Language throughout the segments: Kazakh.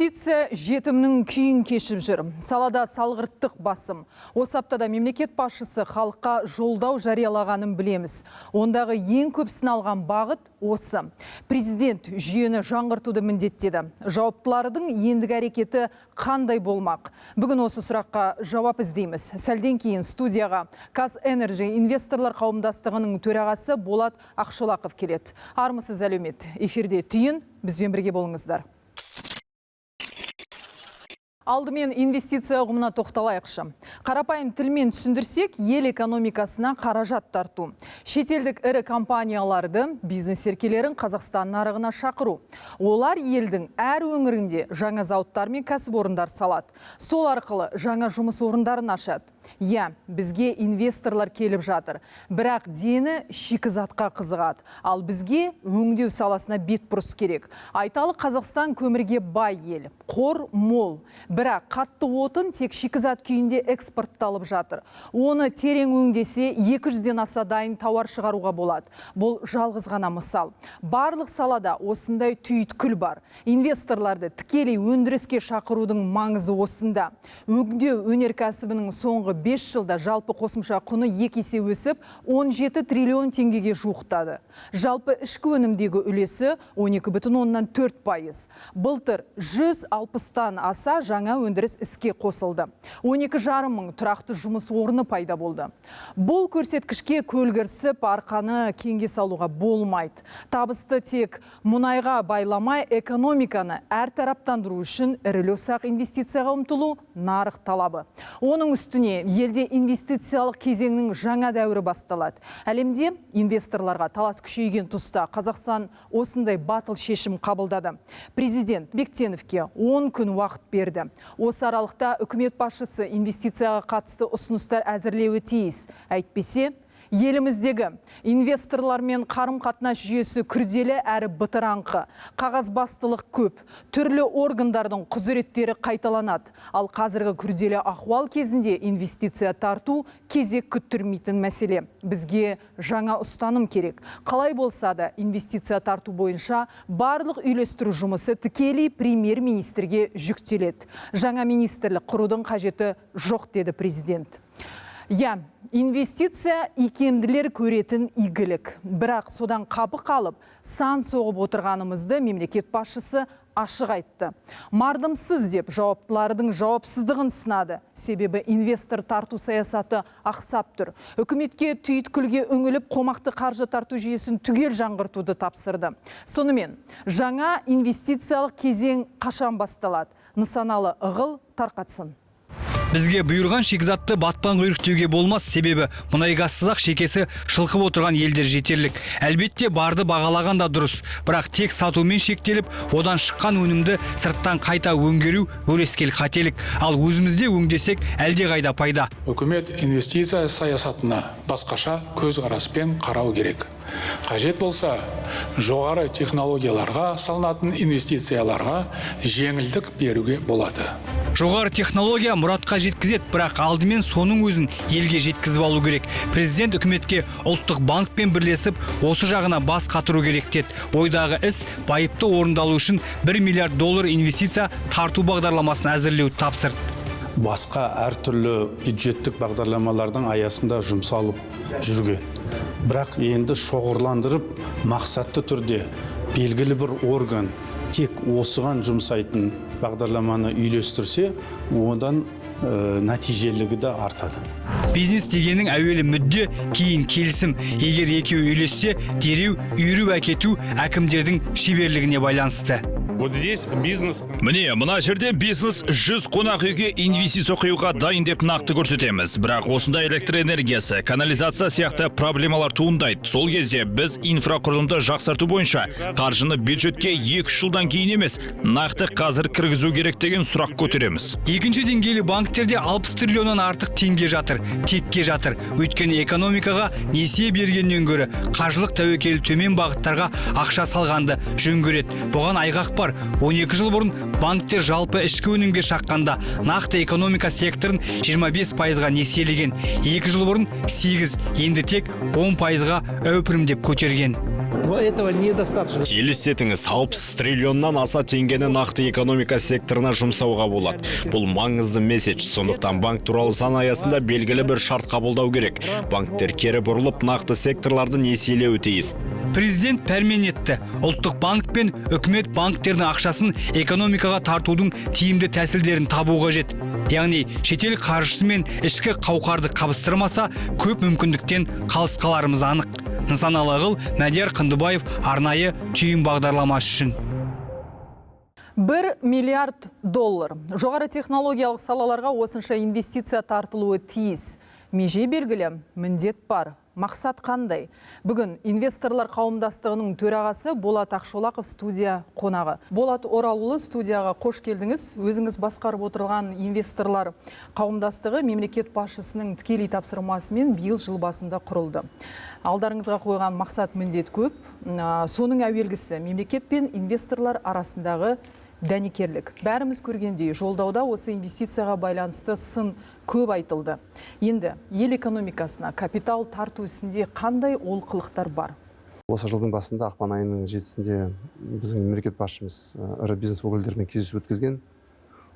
Инвестиция жетімнің күйін кешіп жүр. Салада салғырттық басым. Осы аптада мемлекет басшысы халыққа жолдау жариялағанын білеміз. Ондағы ең көпсін алған бағыт осы. Президент жүйені жаңғыртуды міндеттеді. Жауаптылардың ендігі әрекеті қандай болмақ? Бүгін осы сұраққа жауап іздейміз. Сәлден кейін студияға Қазэнерджи инвесторлар қауымдастығының төрағасы Болат Ақшолақов келеді. Армысыз әлеумет. Эфирде түйін, бізбен бірге болыңыздар. Алдымен инвестиция ұғымына тоқталайықшы. Қарапайым тілмен түсіндірсек, ел экономикасына қаражат тарту. Шетелдік ірі компанияларды, бизнес серкелерін Қазақстан нарығына шақыру. Олар елдің әр өңірінде жаңа зауыттар мен кәсіпорындар салады. Сол арқылы жаңа жұмыс орындарын ашады. Бізге инвесторлар келіп жатыр. Бірақ дені шикізатқа қызығады. Ал бізге өңдеу саласына бет бұрыс керек. Айталық, Қазақстан көмірге бай ел. Қор мол. Бірақ қатты отын тек шикізат күйінде экспортталып жатыр. Оны терең өңдесе 200-ден аса дайын тауар шығаруға болады. Бұл жалғыз ғана мысал. Барлық салада осындай түйткіл бар. Инвесторларды тікелей өндіріске шақырудың маңызы осында. Өңдеу өнеркәсібінің соңғы 5 жылда жалпы қосымша құны 2 есе өсіп, 17 триллион теңгеге жуықтады. Жалпы ішкі өнімдегі үлесі 12,4%. Былтыр 160-тан аса жаңа өндіріс іске қосылды. 12,5 мың тұрақты жұмыс орны пайда болды. Бұл көрсеткішке көлгірсіп, арқаны кеңге салуға болмайды. Табысты тек мұнайға байламай, экономиканы әртараптандыру үшін ірілі-ұсақ инвестицияға ұмтылу нарық талабы. Оның үстіне елде инвестициялық кезеңнің жаңа дәуірі басталады. Әлемде инвесторларға талас күшейген тұста Қазақстан осындай батыл шешім қабылдады. Президент Бектеновке 10 күн уақыт берді. Осы аралықта үкімет басшысы инвестицияға қатысты ұсыныстар әзірлеуі тиіс. Әйтпесе, еліміздегі инвесторлармен қарым-қатынас жүйесі күрделі әрі бытыраңқы. Қағазбастылық көп, түрлі органдардың құзыреттері қайталанады. Ал қазіргі күрделі ахуал кезінде инвестиция тарту кезек күттірмейтін мәселе. Бізге жаңа ұстаным керек. Қалай болса да инвестиция тарту бойынша барлық үйлестіру жұмысы тікелей премьер-министрге жүктеледі. Жаңа министрлік құрудың қажеті жоқ, деді президент. Инвестиция икемділер көретін игілік. Бірақ содан қапы қалып, сан соғып отырғанымызды мемлекет басшысы ашық айтты. Мардымсыз деп жауаптылардың жауапсыздығын сынады. Себебі инвестор тарту саясаты ақсап тұр. Үкіметке түйткілге үңіліп, қомақты қаржы тарту жүйесін түгел жаңғыртуды тапсырды. Сонымен, жаңа инвестициялық кезең қашан басталады? Нысаналы ығыл тарқатсын. Бізге бұйырған шикізатты батпан құйрық деуге болмас, себебі мұнай-газсыз-ақ шекесі шылқып отырған елдер жетерлік. Әлбетте барды бағалаған да дұрыс, бірақ тек сатумен шектеліп, одан шыққан өнімді сырттан қайта өңгеру өрескел қателік. Ал өзімізде өңдесек, әлде қайда пайда. Үкімет инвестиция саясатына басқаша көзқараспен қарау керек. Қажет болса, жоғары технологияларға салынатын инвестицияларға жеңілдік беруге болады. Жоғары технология мұратқа жеткізет, бірақ алдымен соның өзін елге жеткізіп алу керек. Президент үкіметке ұлттық банкпен бірлесіп, осы жағына бас қатыру керек деді. Ойдағы іс байыпты орындалу үшін $1 миллиард инвестиция тарту бағдарламасын әзірлеу тапсырды. Басқа әртүрлі бюджеттік бағдарламалардың аясында жұмсалып жүрген. Бірақ енді шоғырландырып, мақсатты түрде белгілі бір орган тек осыған жұмсайтын бағдарламаны үйлестірсе, одан нәтижелігі де артады. Бизнес дегенің әуелі мүдде, кейін келісім. Егер екеуі үйлессе, дереу үйіріп әкету әкімдердің шеберлігіне байланысты. Вот здесь бизнес. Міне, мына жерде бизнес 100 қонақ үйге инвестиция құюға дайын деп нақты көрсетеміз. Бірақ осында электр энергиясы, канализация сияқты проблемалар туындайды. Сол кезде біз инфрақұрылымды жақсарту бойынша қаржыны бюджетке 2 жылдан кейін емес, нақты қазір кіргізу керек деген сұрақ көтереміз. Екінші деңгейлі банктерде 60 триллионнан артық теңге жатыр, текке жатыр. Өйткені экономикаға несие бергеннен гөрі қаржылық тәуекелі төмен бағыттарға ақша салғанды жөн көреді. Бұған айғақ бар. 12 жыл бұрын банктер жалпы ішкі өнімге шаққанда нақты экономика секторын 25%-ға несиелеген. 2 жыл бұрын 8, енді тек 10%-ға өпірімдеп көтерген. Но этого недостаточно. Елестетіңіз, 60 триллионнан аса теңгені нақты экономика секторына жұмсауға болады. Бұл маңызды месседж. Сондықтан банк туралы заң аясында белгілі бір шарт қабылдау керек. Банктер кері бұрылып нақты секторларды несиелеуі тиіс. Президент пәрмен етті. Ұлттық банк пен үкімет банктердің ақшасын экономикаға тартудың тиімді тәсілдерін табу қажет. Яғни шетел қаржысы мен ішкі қауқарды қабыстырмаса, көп мүмкіндіктен қалыс қаларымыз анық. Нысаналы Ғыл, Мәдияр Қындыбаев, арнайы түйін бағдарламасы үшін. 1 миллиард доллар. Жоғары технологиялық салаларға осынша инвестиция тартылуы тиіс. Меже белгілі, міндет бар. Мақсат қандай? Бүгін инвесторлар қауымдастығының төрағасы Болат Ақшолақов студия қонағы. Болат Оралұлы, студияға қош келдіңіз. Өзіңіз басқарып отырған инвесторлар қауымдастығы мемлекет басшысының тікелей тапсырмасымен биыл жыл басында құрылды. Алдарыңызға қойған мақсат, міндет көп. Соның әуелгісі мемлекет пен инвесторлар арасындағы дәнекерлік. Бәріміз көргендей, жолдауда осы инвестицияға байланысты сын көп айтылды. Енді ел экономикасына капитал тарту ісінде қандай олқылықтар бар? Осы жылдың басында, ақпан айының 7-сінде біздің мемлекет басшымыз ірі бизнес өкілдерімен кездесу өткізген.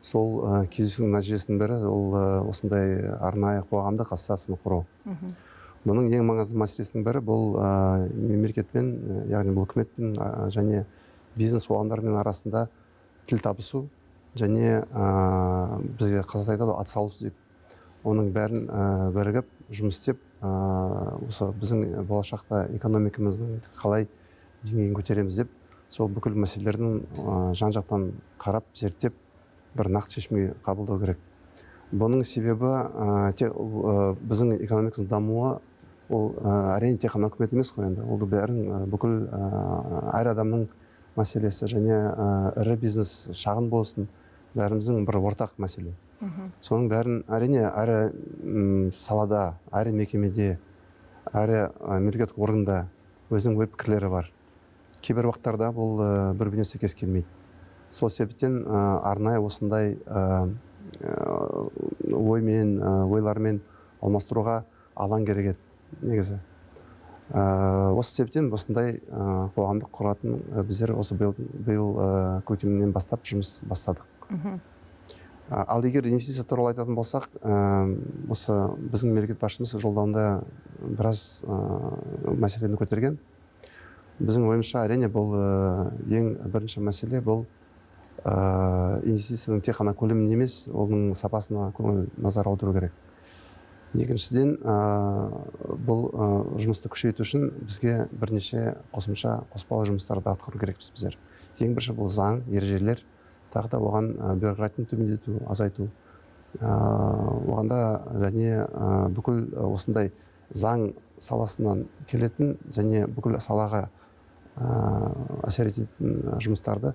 Сол кездесудің нәтижесінің бірі ол осындай арнайы қоғамдық ассоциацияны құру. Бұның ең маңызды мәселесінің бірі бұл мемлекетпен, яғни бұл үкіметпен және бизнес қоғамдармен арасында тіл табысу және бізге қазақта айтады атсалысу деп. Оның бәрін бірігіп жұмыс істеп, осы біздің болашақта экономикамыздың қалай деңгейін көтереміз деп, сол бүкіл мәселелердің жан-жақтан қарап, зерттеп, бір нақты шешімге қабылдау керек. Бұның себебі біздің экономикамыздың дамуы ол әрине тек қана үкімет емес қой енді. Ол бәрін бүкіл әр адамның мәселесі және ірі бизнес шағын болсын, бәріміздің бір ортақ мәселе. Соның бәрін әрине әрі салада, әрі мекемеде, әрі мемлекеттік органда өзінің ой пікірлері бар. Кейбір уақыттарда бұл бір-біріне сәйкес келмейді. Сол себептен арнайы осындай оймен, ойлармен алмастыруға алаң керек еді негізі. Осы себептен осындай қоғамдық құратын біздер осы биыл көктемнен бастап жұмыс бастадық. Ал егер инвестиция туралы айтатын болсақ, осы біздің мемлекет басшымыз жолдауында біраз мәселені көтерген. Біздің ойымызша әрине бұл ең бірінші мәселе бұл инвестицияның тек қана көлемін емес, оның сапасына көңіл назар аудару керек. Екіншіден, бұл жұмысты күшейту үшін бізге бірнеше қосымша қоспалы жұмыстарды атқару керекпіз біздер. Ең бірінші бұл заң, ережелер, тағы да оған бюрократияны төмендету, азайту. Оғанда және бүкіл осындай заң саласынан келетін және бүкіл салаға әсер ететін жұмыстарды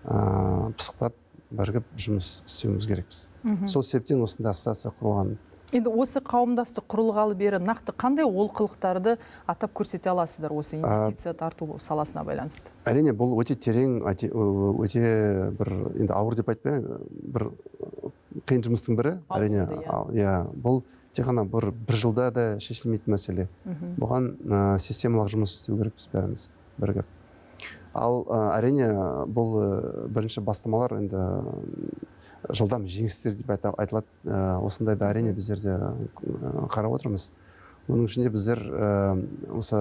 пысықтап, бірігіп жұмыс істеуіміз керекпіз. Сол себептен осындай ассоциация құрылған. Енді осы қауымдастық құрылғалы бері нақты қандай олқылықтарды атап көрсете аласыздар осы инвестиция тарту саласына байланысты? Әрине, бұл өте терең, өте бір, енді ауыр деп айтпай, бір қиын жұмыстың бірі. Әрине, бұл тек қана бір жылда да шешілмейтін мәселе. Бұған системалық жұмыс істеу керекпіз бәріміз бірігіп. Ал әрине, бұл бірінші бастамалар енді жылдам жеңістер деп айтылады. Осындайда әрине біздерде қарап отырмыз. Оның ішінде біздер осы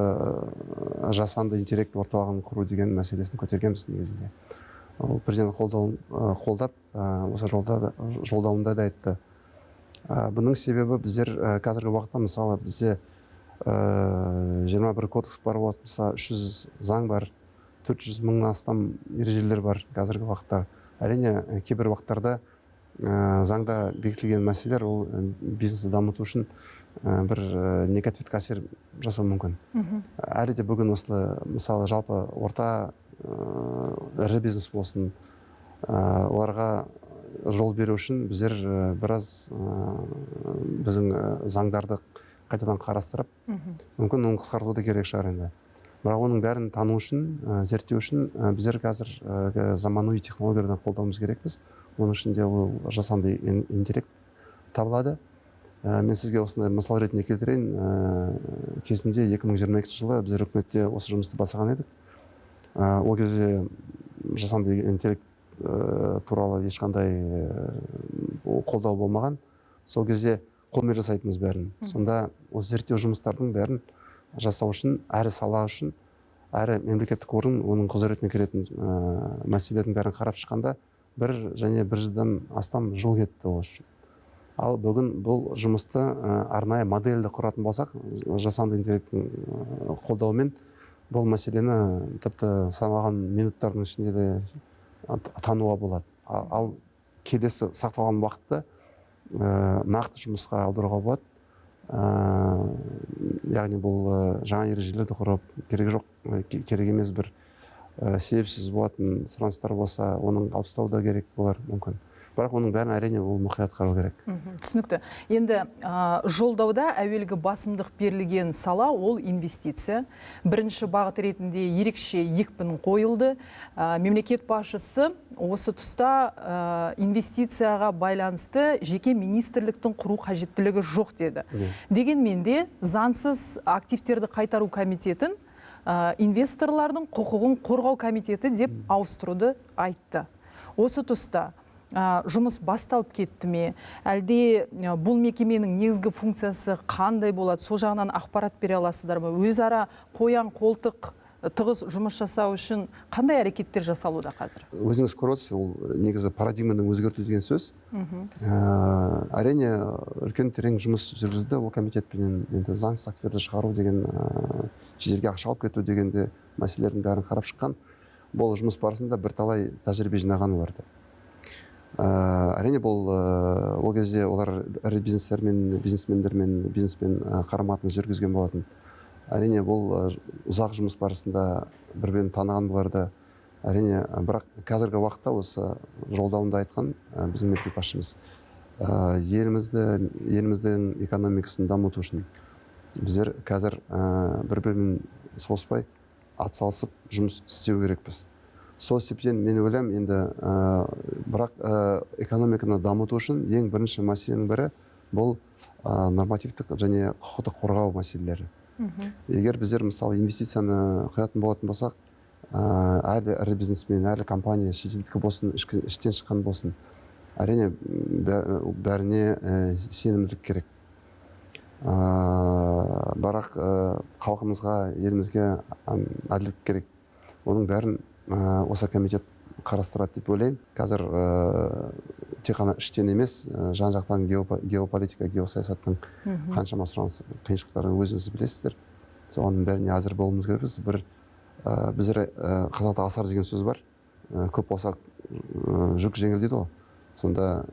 жасанды интеллект орталығын құру деген мәселесін көтергенбіз негізінде. Президент қолдап, осы жолдауында да айтты. Бұның себебі біздер қазіргі уақытта мысалы бізде 21 кодекс бар болса, 300 заң бар, 400 мыңнан астам ережелер бар қазіргі уақытта. Әрине, кейбір уақыттарда заңда бекітілген мәселелер ол бизнесті дамыту үшін бір негативтік әсер жасау мүмкін. Әлі де бүгін мысалы жалпы орта ірі бизнес болсын, оларға жол беру үшін біздер біраз біздің заңдарды қайтадан қарастырып, мүмкін оны қысқартуды керек шығар енді. Бірақ оның бәрін тану үшін, зерттеу үшін біздер қазір заманауи технологиялардан қолдауымыз керекпіз. Оның ішінде ол жасанды интеллект табылады. Мен сізге осындай мысал ретінде келтірейін. Кезінде 2022 жылы біз үкіметте осы жұмысты бастаған едік. Ол кезде жасанды интеллект туралы ешқандай қолдау болмаған. Сол кезде қолмен жасайтынбыз бәрін. Сонда осы зерттеу жұмыстардың бәрін жасау үшін, әрі сала үшін, әрі мемлекеттік орган оның құзыретіне келетін мәселелердің бәрін қарап шыққанда бір жылдан астам жыл кетті ол үшін. Ал бүгін бұл жұмысты арнайы модельді құратын болсақ, жасанды интеллекттің қолдауымен бұл мәселені тіпті саналған минуттардың ішінде де тануға болады. Ал келесі сақталған уақытты нақты жұмысқа аударуға болады. Яғни бұл жаңа ережелерді құрып, керек емес бір себепсіз болатын сұраныстар болса, оның алып тастау да керек болар мүмкін. Бірақ оның бәрін әрине ол мұқият қарау керек. Түсінікті. Енді жолдауда әуелгі басымдық берілген сала ол инвестиция. Бірінші бағыт ретінде ерекше екпін қойылды. Мемлекет басшысы осы тұста инвестицияға байланысты жеке министрліктің құру қажеттілігі жоқ деді. Дегенмен де заңсыз активтерді қайтару комитетін инвесторлардың құқығын қорғау комитеті деп ауыстыруды айтты. Осы тұста жұмыс басталып кетті ме? Әлде бұл мекеменің негізгі функциясы қандай болады? Сол жағынан ақпарат бере аласыздар ма? Өзара қоян қолтық тығыз жұмыс жасау үшін қандай әрекеттер жасалуда қазір? Өзіңіз көріп отырсыз, ол негізі парадигманың өзгерту деген сөз. Әрине үлкен терең жұмыс жүргізілді ол комитетпен. Енді заңсыз активтерді шығару деген, шетелге ақша алып кету дегенде мәселелердің бәрін қарап шыққан. Бұл жұмыс барысында бірталай тәжірибе жинаған оларды. Әрине бұл ол кезде олар ірі бизнесмендермен қарым-қатынас жүргізген болатын. Әрине бұл ұзақ жұмыс барысында бір-бірін таныған бұларды. Әрине, бірақ қазіргі уақытта осы жолдауында айтқан біздің мемлекет басшымыз еліміздің экономикасын дамыту үшін біздер қазір бір-бірін соғыспай атсалысып жұмыс істеу керекпіз. Сол себептен мен ойлаймын, енді бірақ экономиканы дамыту үшін ең бірінші мәселенің бірі бұл нормативтік және құқықтық қорғау мәселелері. Егер біздер мысалы инвестицияны құятын болатын болсақ, әлі ірі бизнесмен, әлі компания, шетелдікі болсын, іштен шыққан болсын, әрине бәріне сенімділік керек. Бірақ халқымызға, елімізге әділдік керек. Оның бәрін осы комитет қарастырады деп ойлаймын. Қазір тек қана іштен емес, жан-жақтан геополитика, геосаясаттың қаншама сұраныс қиыншылықтарын өзіңіз білесіздер. Соның бәріне әзір болуымыз керекпіз. Біздер қазақта асар деген сөз бар. Көп болса жүк жеңіл дейді ғой. Сонда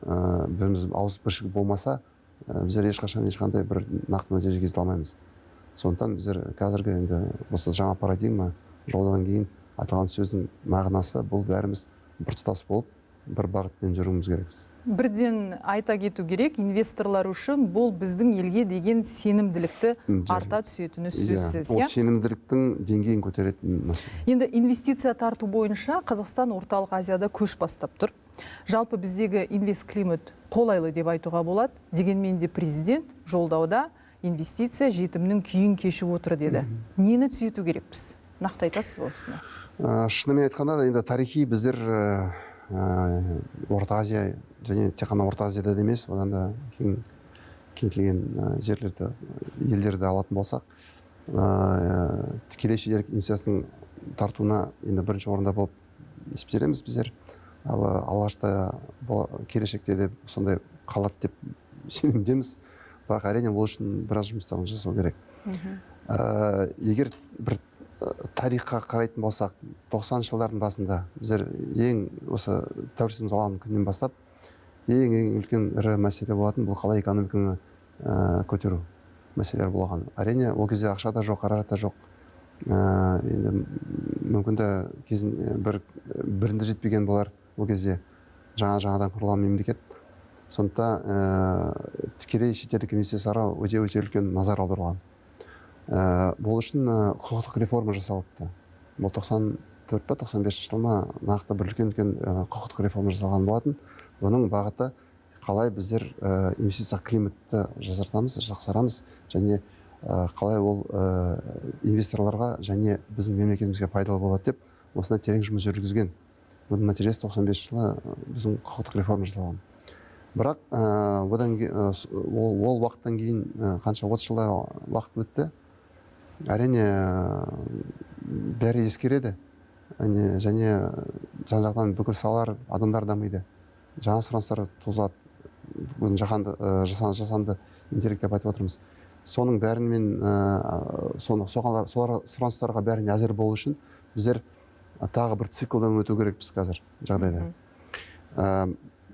біріміз ауызбіршілік болмаса, біздер ешқандай бір нақты нәтижеге жете алмаймыз. Сондықтан біздер қазіргі енді осы жаңа парадигма жолдан кейін аталған сөздің мағынасы бұл бәріміз біртұтас болып, бір бағытпен жүруіміз керекпіз. Бірден айта кету керек, инвесторлар үшін бұл біздің елге деген сенімділікті арта түсетіні сөзсіз. Ол сенімділіктің деңгейін көтеретін мәселе. Енді инвестиция тарту бойынша Қазақстан орталық Азияда көш бастап тұр. Жалпы біздегі инвестклимат қолайлы деп айтуға болады. Дегенмен де президент жолдауда инвестиция жетімнің күйін кешіп отыр деді. Нені түзету керекпіз? Нақты айтасыз осыны? Шынымен айтқанда енді тарихи біздер Орта Азия және тек қана Орта Азияда емес, одан да кеңейтілген жерлерді, елдерді алатын болсақ, тікелей шетелдік инвестицияның тартуына енді бірінші орында болып есептелеміз біздер. Ал алғашта келешекте де сондай қалады деп сенімдеміз. Бірақ әрине ол үшін біраз жұмыстарын жасау керек. Егер бір тарихқа қарайтын болсақ, 90 жылдардың басында біздер ең осы тәуелсіздігіміз алған күннен бастап ең үлкен ірі мәселе болатын бұл қалай экономиканы көтеру мәселелер болған. Әрине ол кезде ақша да жоқ, қаражат та жоқ. Енді мүмкін де бірінде жетпеген болар ол кезде жаңадан құрылған мемлекет. Сондықтан тікелей шетелдік инвестицияларға өте үлкен назар аударылған. Бұл үшін құқықтық реформа жасалыпты. Бұл 94-95 жылына нақты бір үлкен құқықтық реформа жасалған болатын. Бұның бағыты қалай біздер инвестиция климатты жақсарамыз, және қалай ол инвесторларға және біздің мемлекетімізге пайдалы болады деп осындай терең жұмыс жүргізген. Бұның нәтижесі 95 жылы біздің құқықтық реформа жасалған. Бірақ ол уақыттан кейін қанша 30 жылдай уақыт өтті. Әрине бәрі ескереді. Және жан жақтан бүкіл салалар, адамдар дамиды. Жаңа сұраныстар туғызады. Жасанды интеллект деп айтып отырмыз. Соның бәрімен солар сұраныстарға бәріне әзір болу үшін біздер тағы бір циклдан өту керекпіз қазір жағдайда.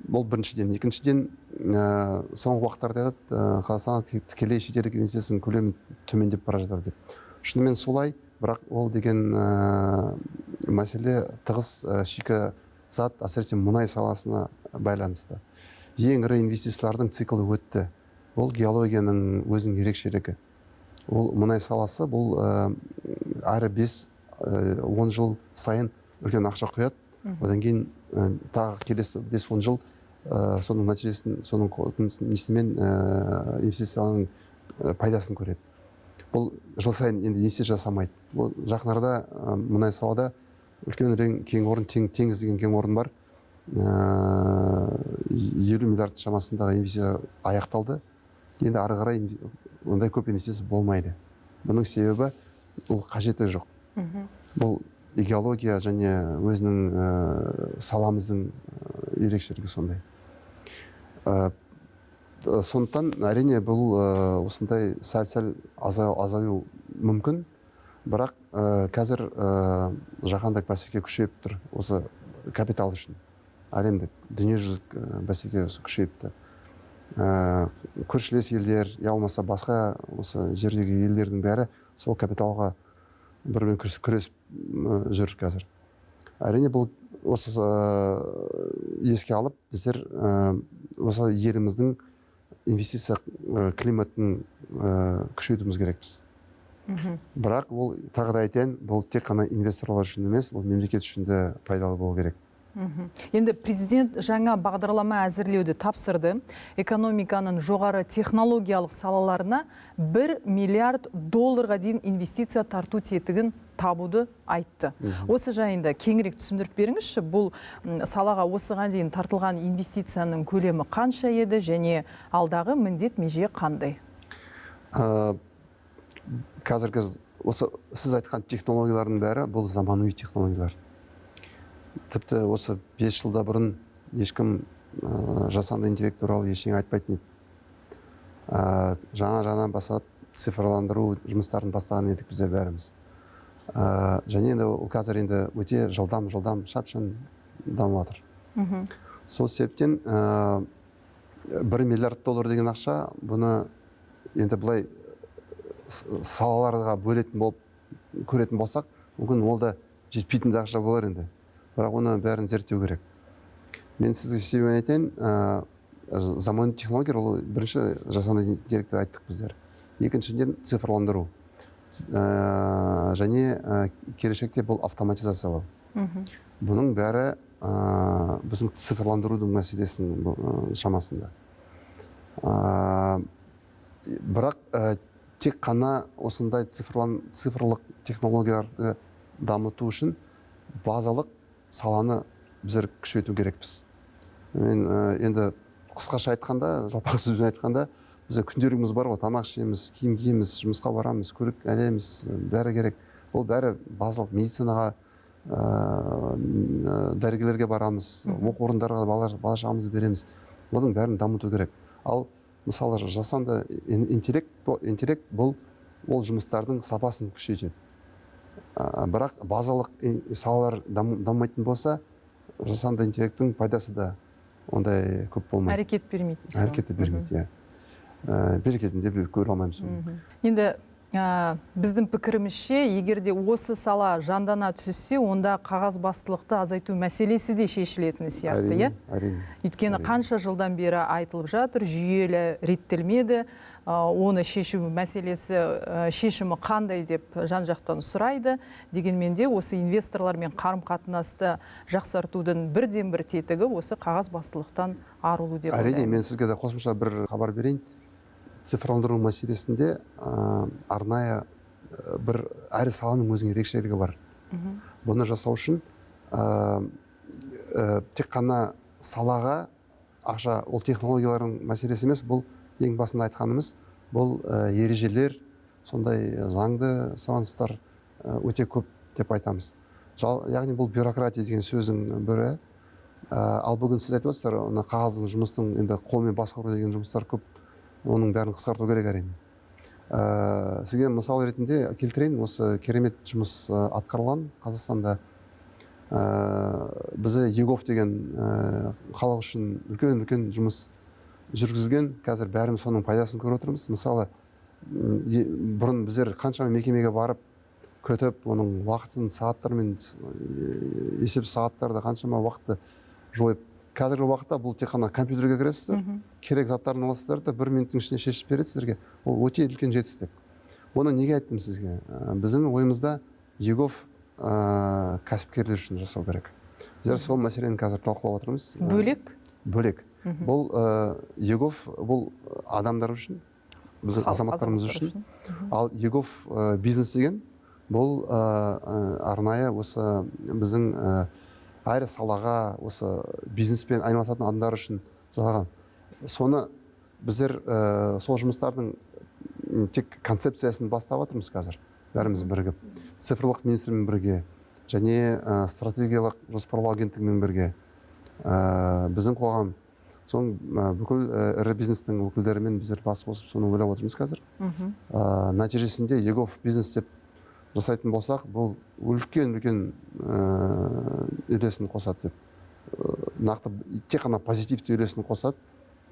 Бұл біріншіден. Екіншіден, соңғы уақыттарда Қазақстанға тікелей шетелдік инвестицияның көлемі төмендеп бара жатыр деп. Шынымен солай, бірақ ол деген мәселе тығыз шикі зат, әсіресе мұнай саласына байланысты. Ең ірі инвестициялардың циклы өтті. Ол геологияның өзінің ерекшелігі. Ол мұнай саласы, бұл әрі 5-10 жыл сайын үлкен ақша құяды. Одан кейін тағы келесі 5-10 жыл соның нәтижесін, соның несімен инвестицияның пайдасын көреді. Бұл жыл сайын енді инвестиция жасамайды. Бұл жақынарда мұнай салада үлкен кең орын, теңіз деген кең орын бар. 50 миллиард шамасындағы инвестиция аяқталды. Енді ары қарай ондай көп инвестиция болмайды. Бұның себебі ол қажеті жоқ. Бұл геология және өзінің саламыздың ерекшелігі сондай. Сондықтан әрине бұл осындай сәл-сәл азаю мүмкін, бірақ қазір жаһандық бәсеке күшейіп тұр осы капитал үшін. Әлемдік дүниежүзілік бәсеке күшейіпті. Көршілес елдер, болмаса басқа осы жердегі елдердің бәрі сол капиталға бірмен күресіп жүр қазір. Әрине бұл осы еске алып, біздер осы еліміздің инвестиция климатын күшейтуіміз керекпіз. Бірақ ол тағы да айтайын, бұл тек қана инвесторлар үшін емес, ол мемлекет үшін де пайдалы болу керек. Енді президент жаңа бағдарлама әзірлеуді тапсырды. Экономиканың жоғары технологиялық салаларына $1 миллиард дейін инвестиция тарту тетігін табуды айтты. Осы жайында кеңірек түсіндіріп беріңізші, бұл салаға осыған дейін тартылған инвестицияның көлемі қанша еді және алдағы міндет меже қандай? Қазіргі осы сіз айтқан технологиялардың бәрі бұл заманауи технологиялар. Тіпті осы 5 жылда бұрын ешкім жасанды интеллект туралы ештеңе айтпайтын еді. Жаңа бастап цифрландыру жұмыстарын бастаған едік біздер бәріміз. Және енді ол қазір енді өте жылдам шапшаң дамып жатыр. Сол себептен $1 миллиард деген ақша, бұны енді былай салаларға бөлетін болып көретін болсақ, мүмкін ол да жетпейтін ақша болар енді. Бірақ оны бәрін зерттеу керек. Мен сізге себебін айтайын, заманауи технологиялар ол бірінші жасанды интеллектті айттық біздер. Екіншіден цифрландыру. Және келешекте бұл автоматизациялау. Бұның бәрі біздің цифрландырудың мәселесінің шамасында. Бірақ тек қана осындай цифрлық технологияларды дамыту үшін базалық саланы біздер күшейту керекпіз. Мен енді қысқаша айтқанда, жалпақ сөзбен айтқанда, бізде күнделігіміз бар ғой, тамақ ішеміз, киім киеміз, жұмысқа барамыз, көлік әлеміз, бәрі керек. Ол бәрі базалық медицинаға, дәрігерлерге барамыз, оқу орындарға бала шағамызды береміз. Оның бәрін дамыту керек. Ал мысалы жасанды интеллект бұл жұмыстардың сапасын күшейтеді. Бірақ базалық салалар дамымайтын болса, жасанды интеллекттің пайдасы да ондай көп болмайды. Әрекет бермейді. Әрекетті бермейді, иә. Берекетін де көре алмаймыз. Енді Біздің пікірімізше, егерде осы сала жандана түссе, онда қағазбастылықты азайту мәселесі де шешілетіні сияқты, иә? Әрине. Өйткені қанша жылдан бері айтылып жатыр, жүйелі реттелмеді, оны шешу мәселесі шешімі қандай деп жан-жақтан сұрайды. Дегенмен де осы инвесторлармен қарым-қатынасты жақсартудың бірден-бір тетігі осы қағазбастылықтан арылу деп Әрине, ойлаймын. мен сізге де қосымша бір хабар берейін. Цифрландыру мәселесінде арнайы бір әр саланың өзінің ерекшелігі бар. Бұны жасау үшін тек қана салаға ақша, ол технологиялардың мәселесі емес, бұл ең басында айтқанымыз, бұл ережелер, сондай заңды сұраныстар өте көп деп айтамыз. Яғни бұл бюрократия деген сөздің бірі. Ал бүгін сіз айтып отырсыздар, қағаздың жұмыстың енді қолмен басқару деген жұмыстар көп, оның бәрін қысқарту керек әрине. Сізге мысал ретінде келтірейін, осы керемет жұмыс атқарылған Қазақстанда. Бізде ЕГОВ деген халық үшін үлкен жұмыс жүргізілген. Қазір бәріміз соның пайдасын көріп отырмыз. Мысалы, бұрын біздер қаншама мекемеге барып, күтіп, оның уақытын сағаттармен, есеп сағаттарды қаншама уақытты жойып. Қазіргі уақытта бұл тек қана компьютерге кіресіздер, керек заттарын аласыздар да 1 минуттың ішінде шешіп береді сіздерге. Ол өте үлкен жетістік. Оны неге айттым сізге? Біздің ойымызда ЕГОВ кәсіпкерлер үшін жасау керек. Біздер сол мәселені қазір талқылап отырмыз. Бөлек? Бөлек. Бұл ЕГОВ бұл адамдар үшін, біздің азаматтарымыз үшін. Ал ЕГОВ бизнес деген бұл арнайы осы біздің әр салаға, осы бизнеспен айналысатын адамдар үшін жасалған. Соны біздер сол жұмыстардың тек концепциясын бастап жатырмыз қазір. Бәріміз бірігіп, цифрлық министрмен бірге, және стратегиялық жоспарлау агенттігімен бірге. Біздің қоғам, соң бүкіл ірі бизнестің өкілдерімен біздер бас қосып, соны ойлап отырмыз қазір. Нәтижесінде ЕГОВ бизнес деп жасайтын болсақ, бұл үлкен үлесін қосады деп. Нақты тек қана позитивті үлесін қосады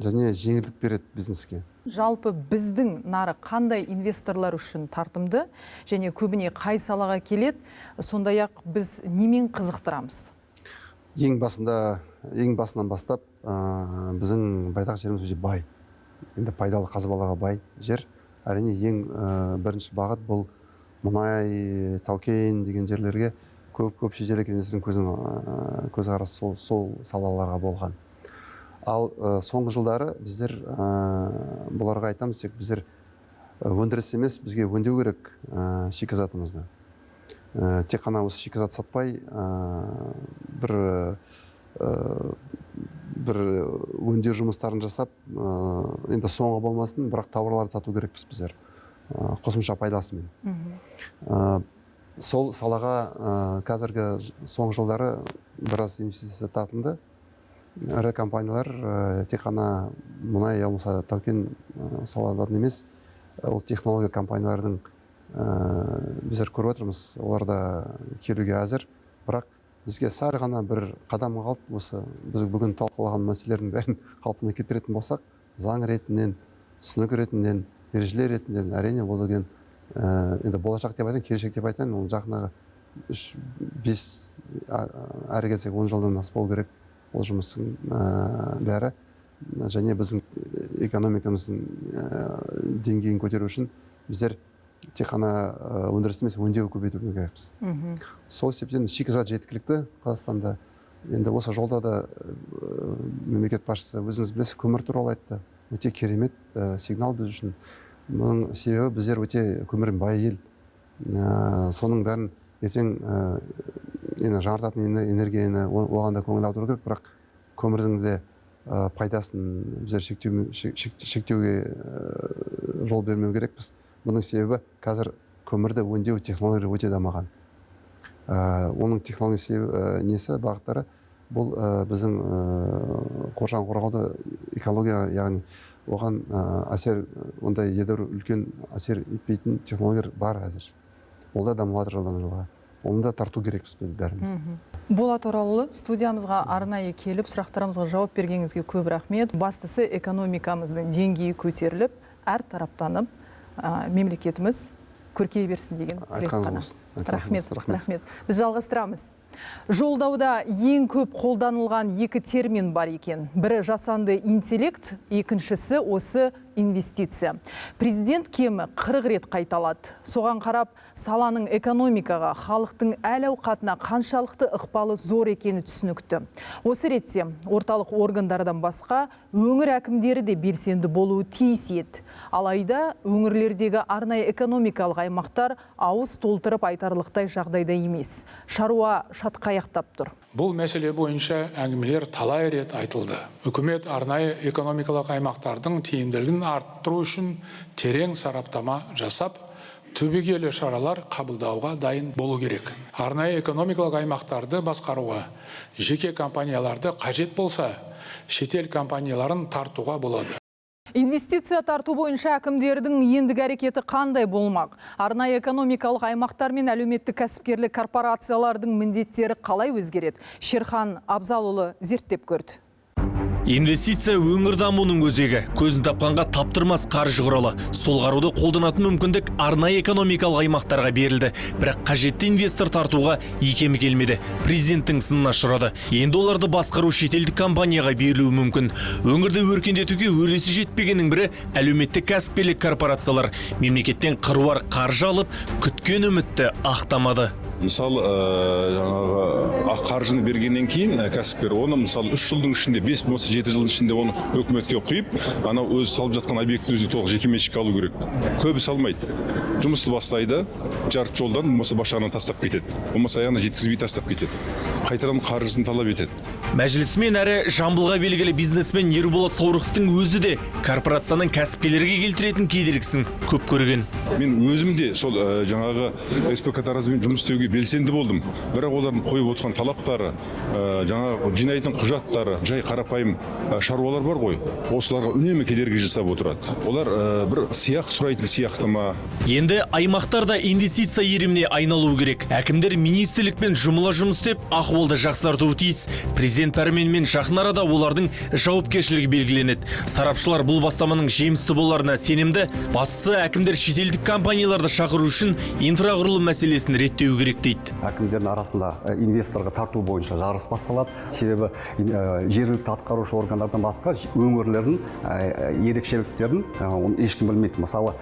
және жеңілдік береді бизнеске. Жалпы біздің нарық қандай инвесторлар үшін тартымды және көбіне қай салаға келеді, сондай-ақ біз немен қызықтырамыз? Ең басынан бастап біздің байтақ жеріміз өте бай. Енді пайдалы қазбалаға бай жер. Әрине ең бірінші бағыт бұл мұнай, тау-кен деген жерлерге көп шетелдік инвестордың көзқарасы сол салаларға болған. Ал соңғы жылдары біздер бұларға айтамыз, тек біздер өндіріс емес, бізге өңдеу керек шикізатымызды. Тек қана осы шикізат сатпай, бір өңдеу жұмыстарын жасап, енді соңғы болмасын, бірақ тауарларды сату керекпіз біздер. Қосымша пайдасымен. Сол салаға қазіргі соңғы жылдары біраз инвестиция тартылды. Ірі компаниялар тек қана мұнай, болмаса тау-кен салалардан емес, ол технология компаниялардың біздер көріп отырмыз, олар да келуге әзір. Бірақ бізге сәл ғана бір қадам қалды, осы біз бүгін талқылаған мәселелердің бәрін қалпына келтіретін болсақ, заң ретінен, түсінік ретінен, ережелер ретінде, әрине ол деген енді болашақ деп айтайын, келешек деп айтайын, ол жақындағы 3-5 әрі келсек 10 жылдан аспау керек ол жұмыстың бәрі. Және біздің экономикамыздың деңгейін көтеру үшін біздер тек қана өндіріс емес, өңдеу көбейту керекпіз. Сол себептен шикізат жеткілікті Қазақстанда. Енді осы жолда да мемлекет басшысы өзіңіз білесіз, көмір туралы айтты. Өте керемет сигнал біз үшін. Бұның себебі біздер өте көмірмен бай ел. Соның бәрін ертең жаңартатын энергияны оған да көңіл аудару керек, бірақ көмірдің де пайдасын біздер шектеуге жол бермеу керекпіз. Бұның себебі қазір көмірді өңдеу технологиялары өте дамыған. Оның технология несі бағыттары бұл біздің қоршаған қорғауды экология, яғни оған әсер, ондай едәуір үлкен әсер етпейтін технологиялар бар әзір. Ол да дамып жатыр жылдан жылға. Оны да тарту керекпіз бәріміз. Болат Оралұлы, студиямызға арнайы келіп, сұрақтарымызға жауап бергеніңізге көп рахмет. Бастысы экономикамыздың деңгейі көтеріліп, әр тараптанып, мемлекетіміз көркейе берсін деген тілек Айтқаныңыз қана. болсын. Рахмет, Рахмет. рахмет. Біз жалғастырамыз. Жолдауда ең көп қолданылған екі термин бар екен. Бірі жасанды интеллект, екіншісі осы инвестиция. Президент кемі 40 рет қайталады. Соған қарап, саланың экономикаға, халықтың әл-ауқатына қаншалықты ықпалы зор екені түсінікті. Осы ретте орталық органдардан басқа өңір әкімдері де белсенді болуы тиіс еді. Алайда өңірлердегі арнайы экономикалық аймақтар ауыз толтырып айтарлықтай жағдайда емес. Шаруа шатқаяқтап тұр. Бұл мәселе бойынша әңгімелер талай рет айтылды. Үкімет арнайы экономикалық аймақтардың тиімділігін арттыру үшін терең сараптама жасап, түбегейлі шаралар қабылдауға дайын болу керек. Арнайы экономикалық аймақтарды басқаруға жеке компанияларды қажет болса, шетел компанияларын тартуға болады. Инвестиция тарту бойынша әкімдердің ендігі әрекеті қандай болмақ? Арнайы экономикалық аймақтар мен әлеуметтік кәсіпкерлік корпорациялардың міндеттері қалай өзгереді? Шерхан Абзалұлы зерттеп көрді. Инвестиция өңір дамуының өзегі. Көзін тапқанға таптырмас қаржы құралы. Сол қаруды қолданатын мүмкіндік арнайы экономикалық аймақтарға берілді. Бірақ қажетті инвестор тартуға икемі келмеді. Президенттің сынына ұшырады. Енді оларды басқару шетелдік компанияға берілуі мүмкін. Өңірді өркендетуге өресі жетпегеннің бірі әлеуметтік кәсіпкерлік корпорациялар. Мемлекеттен қыруар қаржы алып, күткен үмітті ақтамады. Мысалы, жаңағы қаржыны бергеннен кейін кәсіпкер оны мысалы 3 жылдың ішінде, 5 болмаса 7 жылдың ішінде оны үкіметке құйып, анау өзі салып жатқан объектті өзі толық жекеменшікке алу керек. Көбі салмайды. Жұмысты бастайды, жарты жолдан болмаса башағынан тастап кетеді. Болмаса аяғына жеткізбей тастап кетеді. Қайтадан қаржысын талап етеді. Мәжілісмен әрі Жамбылға белгілі бизнесмен Ерболат Саурықовтың өзі де корпорацияның кәсіпкерлерге келтіретін кедергісін көп көрген. Мен өзім де сол жаңағы СПК таразымен жұмыс істеуге белсенді болдым. Бірақ олардың қойып отырған талаптары, жаңағы жинайтын құжаттары, жай қарапайым шаруалар бар ғой. Осыларға үнемі кедергі жасап отырады. Олар бір сыйақ сұрайтын сияқты ма? Енді аймақтарда инвестиция иіріміне айналу керек. Әкімдер министрлікпен жұмыла жұмыс істеп, ахуалды жақсартуы тиіс. Президент пәрменімен жақын арада олардың жауапкершілігі белгіленеді. Сарапшылар бұл бастаманың жемісті боларына сенімді. Бастысы әкімдер шетелдік компанияларды шақыру үшін инфрақұрылым мәселесін реттеу керек дейді. Әкімдердің арасында инвесторға тарту бойынша жарыс басталады. Себебі жергілікті атқарушы органдардан басқа өңірлердің ерекшеліктерін ешкім білмейді. Мысалы,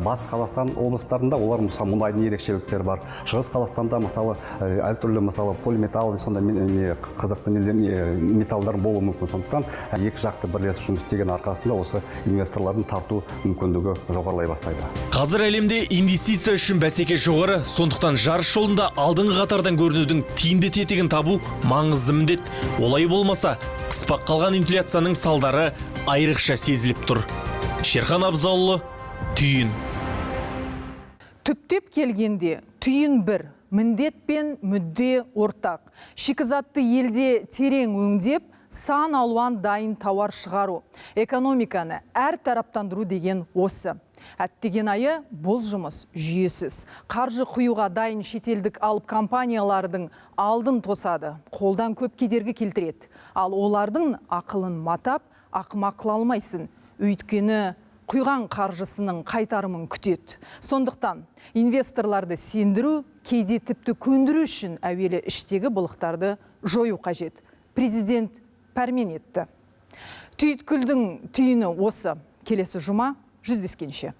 Батыс Қазақстан облыстарында олар мұнайдың ерекшеліктері бар. Шығыс Қазақстанда мысалы әртүрлі полиметалл, сонда қызықты металлдар болуы мүмкін. Сондықтан екі жақты бірлесіп жұмыс істеген арқасында осы инвесторлардың тарту мүмкіндігі жоғарылай бастайды. Қазір әлемде инвестиция үшін бәсеке жоғары, сондықтан жарыс жолында алдыңғы қатардан көрінудің тиімді тетігін табу маңызды міндет. Олай болмаса, қыспақ қалған инфляцияның салдары айрықша сезіліп тұр. Шерхан Абзалұлы, Түйін. Түптеп келгенде түйін бір, міндет пен мүдде ортақ. Шикізатты елде терең өңдеп, сан алуан дайын тауар шығару. Экономиканы әр тараптандыру деген осы. Әттеген айы бұл жұмыс жүйесіз. Қаржы құюға дайын шетелдік алып компаниялардың алдын тосады, қолдан көп кедергі келтіреді. Ал олардың ақылын матап, ақымақ қыла алмайсың. Өйткені құйған қаржысының қайтарымын күтеді. Сондықтан инвесторларды сендіру, кейде тіпті көндіру үшін әуелі іштегі былықтарды жою қажет. Президент пәрмен етті. Түйткілдің түйіні осы. Келесі жұма жүздескенше.